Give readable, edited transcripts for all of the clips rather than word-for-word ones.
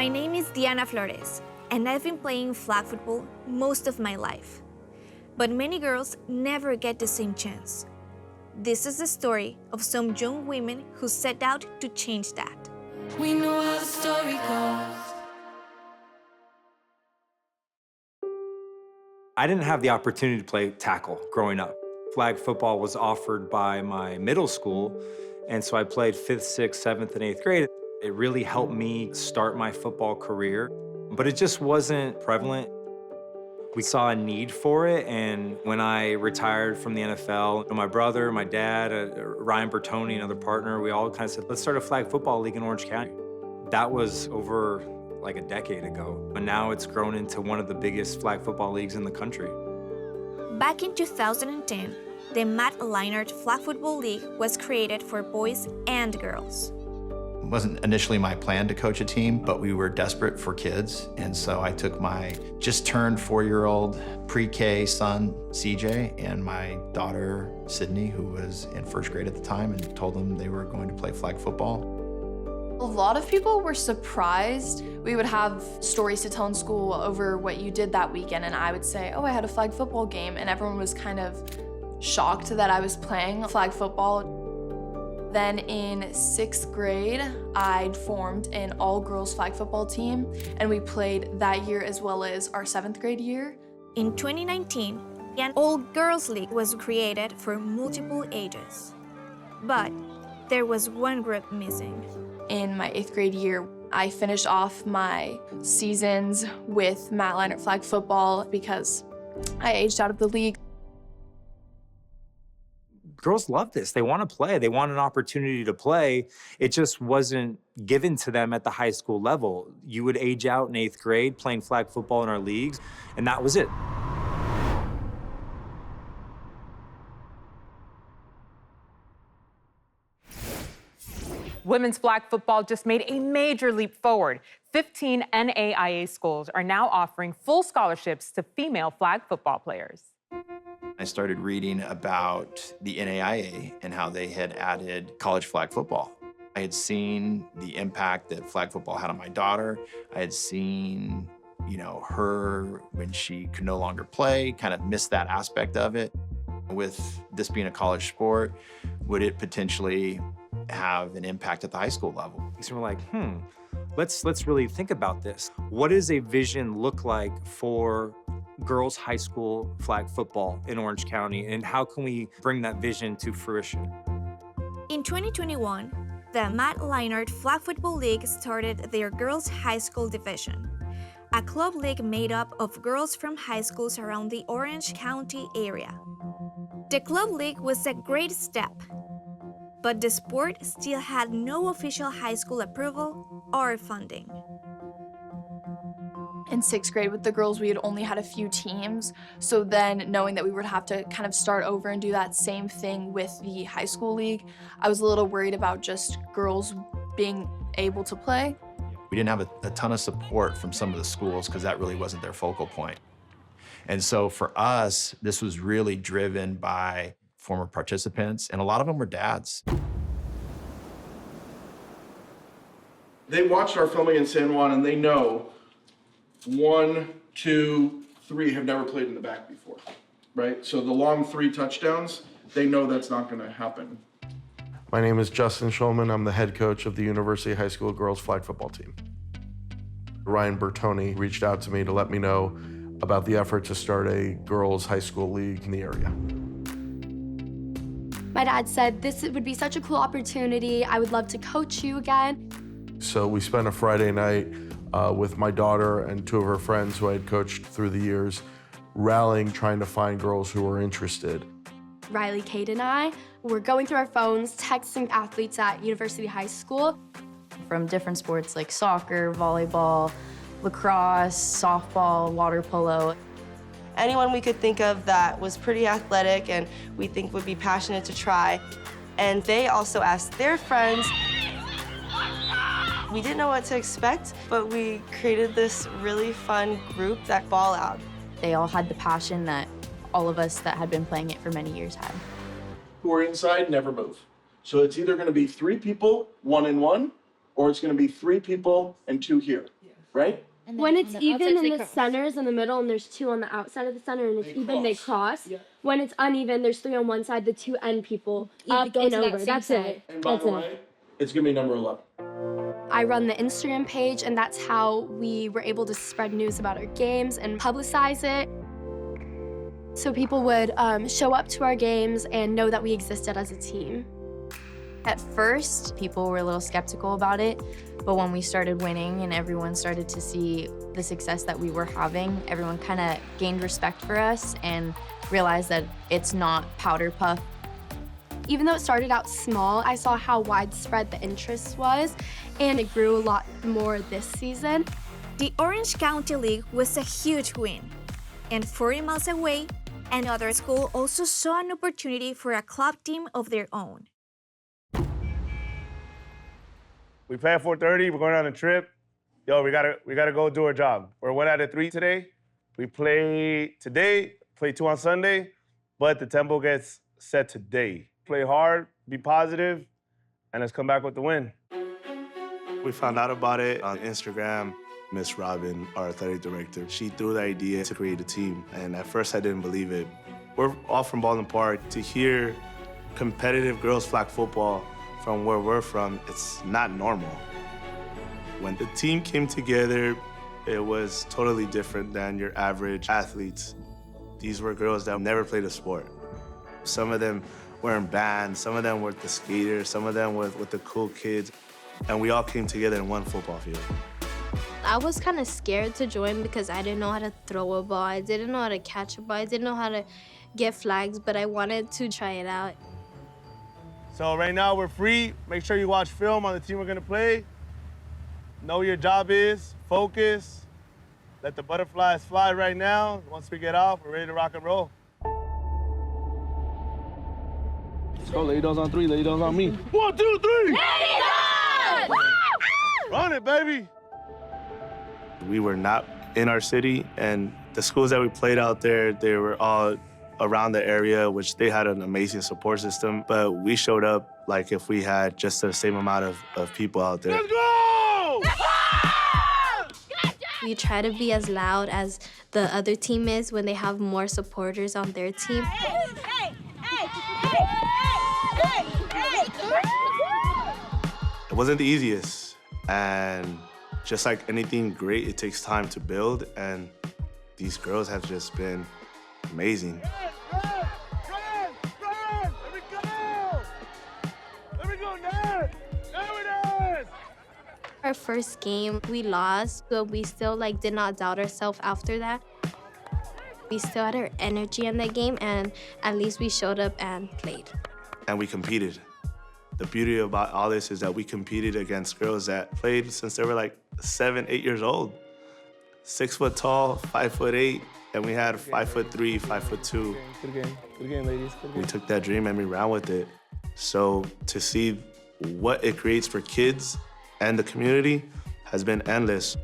My name is Diana Flores, and I've been playing flag football most of my life. But many girls never get the same chance. This is the story of some young women who set out to change that. We know how the story goes. I didn't have the opportunity to play tackle growing up. Flag football was offered by my middle school, and so I played 5th, 6th, 7th, and 8th grade. It really helped me start my football career, but it just wasn't prevalent. We saw a need for it, and when I retired from the NFL, my brother, my dad, Ryan Bertoni, another partner, we all kind of said, let's start a flag football league in Orange County. That was over like a decade ago, and now it's grown into one of the biggest flag football leagues in the country. Back in 2010, the Matt Leinart Flag Football League was created for boys and girls. It wasn't initially my plan to coach a team, but we were desperate for kids. And so I took my just turned 4-year-old pre-K son, CJ, and my daughter, Sydney, who was in 1st grade at the time, and told them they were going to play flag football. A lot of people were surprised. We would have stories to tell in school over what you did that weekend, and I would say, oh, I had a flag football game, and everyone was kind of shocked that I was playing flag football. Then in 6th grade, I formed an all-girls flag football team, and we played that year as well as our 7th grade year. In 2019, an all-girls league was created for multiple ages. But there was one group missing. In my 8th grade year, I finished off my seasons with Matt Leinart Flag Football because I aged out of the league. Girls love this. They want to play. They want an opportunity to play. It just wasn't given to them at the high school level. You would age out in 8th grade playing flag football in our leagues, and that was it. Women's flag football just made a major leap forward. 15 NAIA schools are now offering full scholarships to female flag football players. I started reading about the NAIA and how they had added college flag football. I had seen the impact that flag football had on my daughter. I had seen, her when she could no longer play, kind of miss that aspect of it. With this being a college sport, would it potentially have an impact at the high school level? So we're like, let's really think about this. What does a vision look like for girls high school flag football in Orange County, and how can we bring that vision to fruition? In 2021, the Matt Leinart Flag Football League started their girls high school division, a club league made up of girls from high schools around the Orange County area. The club league was a great step, but the sport still had no official high school approval or funding. In 6th grade with the girls, we had only had a few teams. So then knowing that we would have to kind of start over and do that same thing with the high school league, I was a little worried about just girls being able to play. We didn't have a ton of support from some of the schools because that really wasn't their focal point. And so for us, this was really driven by former participants, and a lot of them were dads. They watched our filming in San Juan, and they know 1, 2, 3 have never played in the back before, right? So the long 3 touchdowns, they know that's not going to happen. My name is Justin Schulman. I'm the head coach of the University High School girls flag football team. Ryan Bertoni reached out to me to let me know about the effort to start a girls high school league in the area. My dad said, this would be such a cool opportunity. I would love to coach you again. So we spent a Friday night with my daughter and 2 of her friends who I had coached through the years, rallying, trying to find girls who were interested. Riley, Kate, and I were going through our phones, texting athletes at University High School. From different sports like soccer, volleyball, lacrosse, softball, water polo. Anyone we could think of that was pretty athletic and we think would be passionate to try. And they also asked their friends. We didn't know what to expect, but we created this really fun group that ball out. They all had the passion that all of us that had been playing it for many years had. Who are inside never move. So it's either going to be 3 people, 1 and 1, or it's going to be 3 people and 2 here. right? When it's even in the centers in the middle and there's 2 on the outside of the center and it's even, they cross. Yeah. When it's uneven, there's 3 on one side, the 2 end people up and over. That's it. And by the way, it's gonna be number 11. I run the Instagram page, and that's how we were able to spread news about our games and publicize it. So people would show up to our games and know that we existed as a team. At first, people were a little skeptical about it, but when we started winning and everyone started to see the success that we were having, everyone kind of gained respect for us and realized that it's not powder puff. Even though it started out small, I saw how widespread the interest was, and it grew a lot more this season. The Orange County League was a huge win, and 40 miles away, another school also saw an opportunity for a club team of their own. We play at 4:30. We're going on a trip. Yo, we gotta go do our job. We're 1 out of 3 today. We play today, play 2 on Sunday, but the tempo gets set today. Play hard, be positive, and let's come back with the win. We found out about it on Instagram. Miss Robin, our athletic director, she threw the idea to create a team, and at first I didn't believe it. We're all from Baldwin Park. To hear competitive girls flag football from where we're from, it's not normal. When the team came together, it was totally different than your average athletes. These were girls that never played a sport. Some of them were in bands, some of them were the skaters, some of them were with the cool kids, and we all came together in one football field. I was kind of scared to join because I didn't know how to throw a ball, I didn't know how to catch a ball, I didn't know how to get flags, but I wanted to try it out. So right now we're free. Make sure you watch film on the team we're gonna play. Know what your job is, focus. Let the butterflies fly right now. Once we get off, we're ready to rock and roll. Let's go, Lady Dogs on 3, Lady Dogs on me. 1, 2, 3! Lady Dogs! Run it, baby! We were not in our city, and the schools that we played out there, they were all around the area, which they had an amazing support system, but we showed up like if we had just the same amount of people out there. Let's go! We try to be as loud as the other team is when they have more supporters on their team. It wasn't the easiest, and just like anything great, it takes time to build, and these girls have just been amazing. Our first game, we lost, but we still did not doubt ourselves after that. We still had our energy in that game, and at least we showed up and played. And we competed. The beauty about all this is that we competed against girls that played since they were 7, 8 years old. 6 foot tall, 5'8", and we had 5'3", 5'2". Good game, ladies. We took that dream and we ran with it. So to see what it creates for kids and the community has been endless.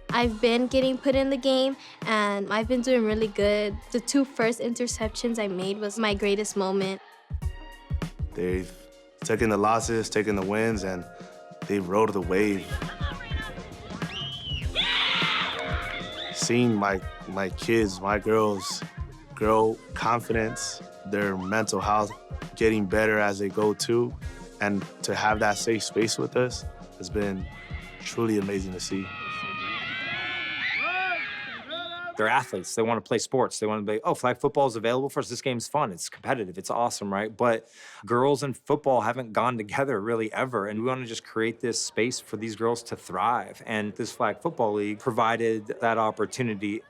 I've been getting put in the game, and I've been doing really good. The 2 first interceptions I made was my greatest moment. They've taken the losses, taken the wins, and they've rode the wave. Seeing my kids, my girls, grow confidence, their mental health, getting better as they go too, and to have that safe space with us has been truly amazing to see. They're athletes. They want to play sports. They want to be, oh, flag football is available for us. This game's fun. It's competitive. It's awesome, right? But girls and football haven't gone together really ever. And we want to just create this space for these girls to thrive. And this Flag Football League provided that opportunity.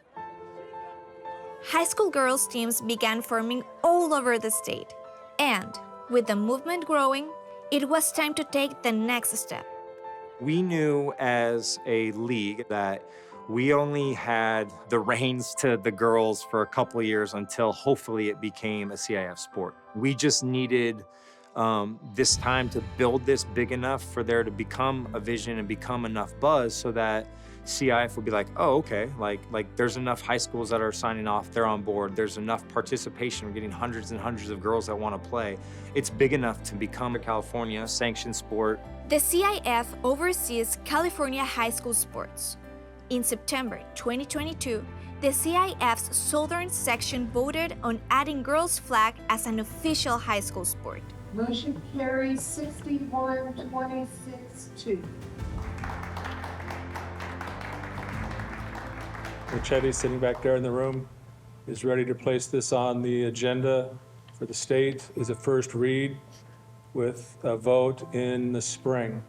High school girls teams began forming all over the state. And with the movement growing, it was time to take the next step. We knew as a league that we only had the reins to the girls for a couple of years until hopefully it became a CIF sport. We just needed this time to build this big enough for there to become a vision and become enough buzz so that CIF would be like, oh, okay, like there's enough high schools that are signing off, they're on board, there's enough participation, we're getting hundreds and hundreds of girls that want to play. It's big enough to become a California sanctioned sport. The CIF oversees California high school sports. In September 2022, the CIF's Southern section voted on adding girls' flag as an official high school sport. Motion carries 61-26-2. Ricchetti, sitting back there in the room, is ready to place this on the agenda for the state as a first read with a vote in the spring.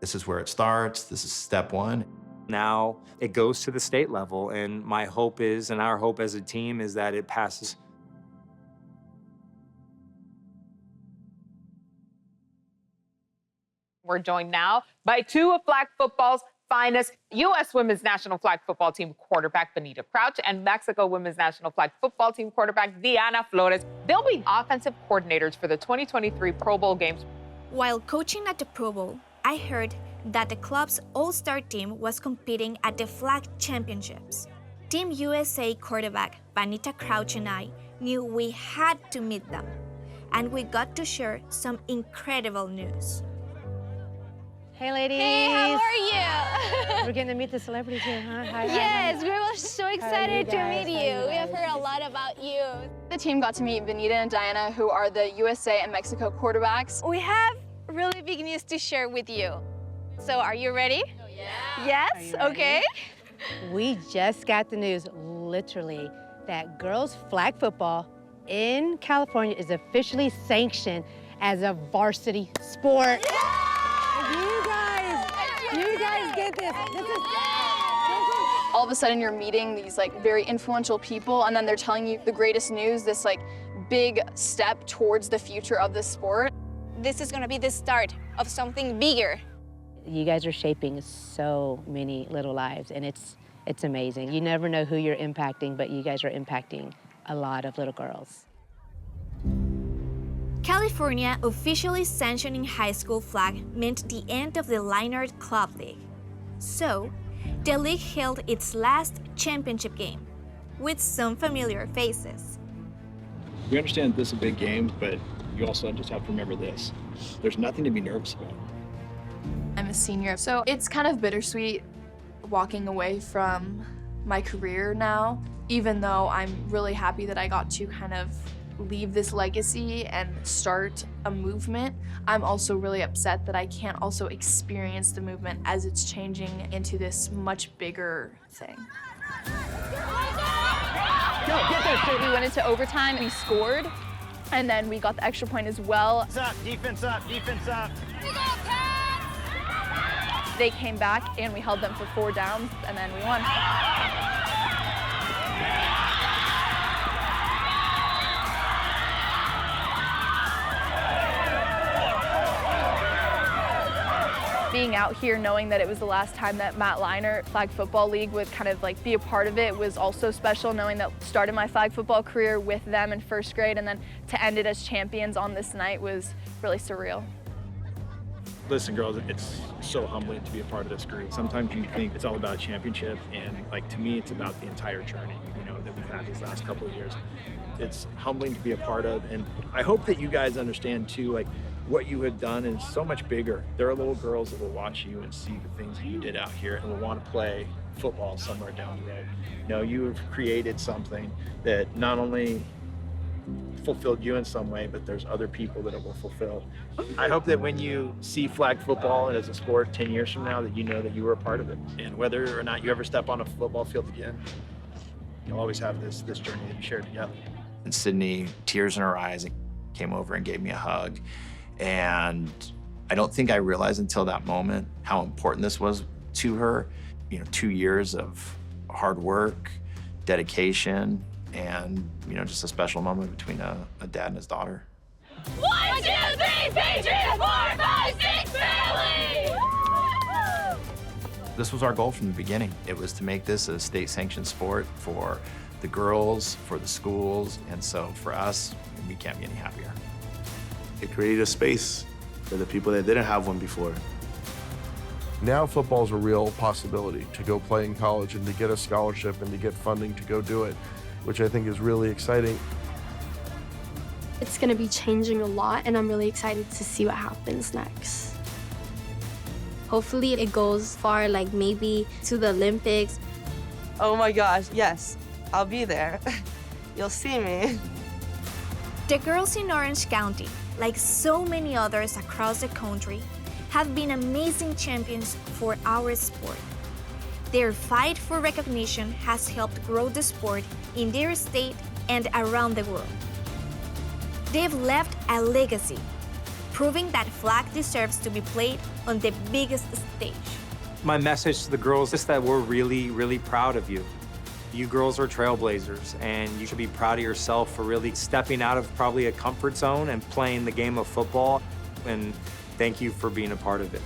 This is where it starts. This is step one. Now it goes to the state level, and my hope is, and our hope as a team, is that it passes. We're joined now by two of flag football's finest, U.S. Women's National Flag Football Team quarterback Benita Crouch and Mexico Women's National Flag Football Team quarterback Diana Flores. They'll be offensive coordinators for the 2023 Pro Bowl games. While coaching at the Pro Bowl, I heard that the club's all-star team was competing at the Flag Championships. Team USA quarterback Benita Crouch and I knew we had to meet them, and we got to share some incredible news. Hey, ladies. Hey, how are you? We're getting to meet the celebrities here, huh? Hi, Yes, hi. we were so excited to meet you. We have heard a lot about you. The team got to meet Benita and Diana, who are the USA and Mexico quarterbacks. We have really big news to share with you. So are you ready? Oh, yeah. Yes? Okay. We just got the news, literally, that girls flag football in California is officially sanctioned as a varsity sport. Yeah! You guys get this. All of a sudden you're meeting these like very influential people, and then they're telling you the greatest news, this like big step towards the future of the sport. This is gonna be the start of something bigger. You guys are shaping so many little lives, and it's amazing. You never know who you're impacting, but you guys are impacting a lot of little girls. California officially sanctioning high school flag meant the end of the Leinart Club League. So, the league held its last championship game, with some familiar faces. We understand this is a big game, but you also just have to remember this. There's nothing to be nervous about. I'm a senior, so it's kind of bittersweet walking away from my career now, even though I'm really happy that I got to kind of leave this legacy and start a movement. I'm also really upset that I can't also experience the movement as it's changing into this much bigger thing. We went into overtime, we scored, and then we got the extra point as well. Defense up, defense up. They came back and we held them for 4 downs, and then we won. Being out here knowing that it was the last time that Matt Leinart Flag Football League would kind of like be a part of it was also special, knowing that started my flag football career with them in 1st grade, and then to end it as champions on this night was really surreal. Listen, girls, it's so humbling to be a part of this group. Sometimes you think it's all about a championship, and like to me, it's about the entire journey, that we've had these last couple of years. It's humbling to be a part of, and I hope that you guys understand too, like what you have done is so much bigger. There are little girls that will watch you and see the things that you did out here and will want to play football somewhere down the road. You have created something that not only fulfilled you in some way, but there's other people that it will fulfill. I hope that when you see flag football as a sport 10 years from now, that you know that you were a part of it. And whether or not you ever step on a football field again, you'll always have this journey that you share together. And Sydney, tears in her eyes, came over and gave me a hug. And I don't think I realized until that moment how important this was to her. 2 years of hard work, dedication, and just a special moment between a dad and his daughter. 1, 2, 3, Patriots! 4, 5, 6, family! This was our goal from the beginning. It was to make this a state-sanctioned sport for the girls, for the schools, and so for us, we can't be any happier. It created a space for the people that didn't have one before. Now football's a real possibility to go play in college and to get a scholarship and to get funding to go do it, which I think is really exciting. It's going to be changing a lot, and I'm really excited to see what happens next. Hopefully it goes far, like maybe to the Olympics. Oh my gosh, yes, I'll be there. You'll see me. The girls in Orange County, like so many others across the country, have been amazing champions for our sport. Their fight for recognition has helped grow the sport in their state and around the world. They've left a legacy, proving that flag deserves to be played on the biggest stage. My message to the girls is that we're really, really proud of you. You girls are trailblazers, and you should be proud of yourself for really stepping out of probably a comfort zone and playing the game of football. And thank you for being a part of it.